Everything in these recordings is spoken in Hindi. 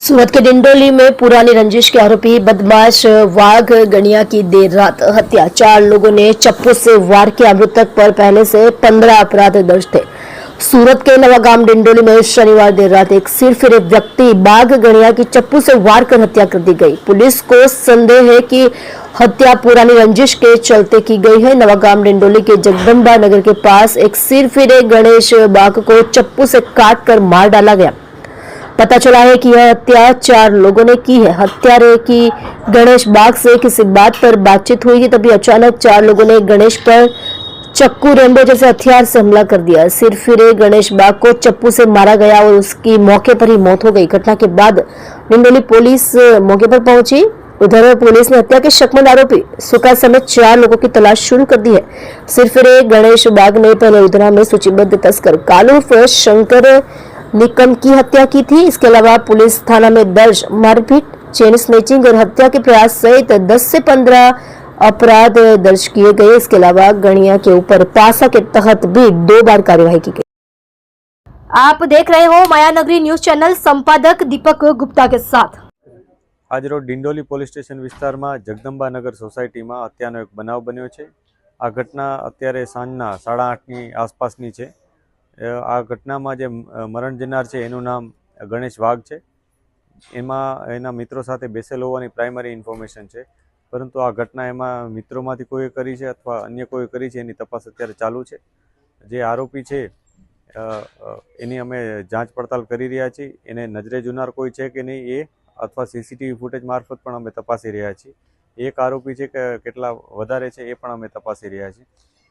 सूरत के डिंडोली में पुरानी रंजिश के आरोपी बदमाश वाघ गणिया की देर रात हत्या। 4 लोगों ने चप्पू से वार किया। मृतक पर पहले से 15 अपराध दर्ज थे। सूरत के नवागाम डिंडोली में शनिवार देर रात एक सिरफिरे व्यक्ति बाघ गणिया की चप्पू से वार कर हत्या कर दी गई। पुलिस को संदेह है कि हत्या पुरानी रंजिश के चलते की गई है। नवागाम डिंडोली के जगदम्बा नगर के पास एक सिरफिरे गणेश बाघ को चप्पू से काट कर मार डाला गया। पता चला है कि यह हत्या 4 लोगों ने की है। हत्यारे की गणेश बाग से किसी बात पर बातचीत हुई थी, तभी अचानक 4 लोगों ने गणेश पर चक्कू, रेंबो जैसे हथियार से हमला कर दिया। सिरफिरे गणेश बाग को चप्पू से मारा गया और उसकी मौके पर ही मौत हो गई। घटना के बाद डिंडोली पुलिस मौके पर पहुंची। उधर पुलिस ने हत्या के शक्मंद आरोपी सुका समेत 4 लोगों की तलाश शुरू कर दी है। सिरफिरे गणेश बाग ने पहले उधरा में सूचीबद्ध तस्कर कालू उर्फ शंकर निकम की हत्या की थी। इसके अलावा पुलिस थाना में दर्ज मारपीट, चेन स्नेचिंग और हत्या के प्रयास सहित 10 से 15 अपराध दर्ज किए गए। इसके अलावा गणिया के ऊपर पासा के तहत भी 2 बार कार्यवाही की गई। आप देख रहे हो माया नगरी न्यूज चैनल, संपादक दीपक गुप्ता के साथ। आज रोज डिंडोली पोलीस स्टेशन विस्तार में जगदम्बा नगर सोसायटी में हत्यानो एक बनाव बन्यो छे। आ घटना अत्यारे सांजना 8:30 आसपासनी छे। आ घटना में जे मरण जनार है एनु नाम गणेश वाघ है। एमां एना मित्रों साथे बेसेल होवानी प्राइमरी इन्फॉर्मेशन है, परंतु आ घटना एमां मित्रोमांथी कोई करी है अथवा अन्य कोई करी है एनी तपास अत्यारे चालू है। जे आरोपी है एनी अमे जांच पड़ताल करी रह्या छीए। एने नजरे जुनार कोई है कि नहीं ए अथवा सीसीटीवी फूटेज मार्फत पण अमे तपासी रह्या छीए। एक आरोपी है कि केटला वधारे छे ए पण अमे तपासी रह्या छीए।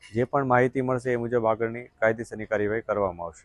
जे पण माहिती मळशे ए मुजब आगळनी कायदेसરની કાર્યવાહી કરવામાં આવશે।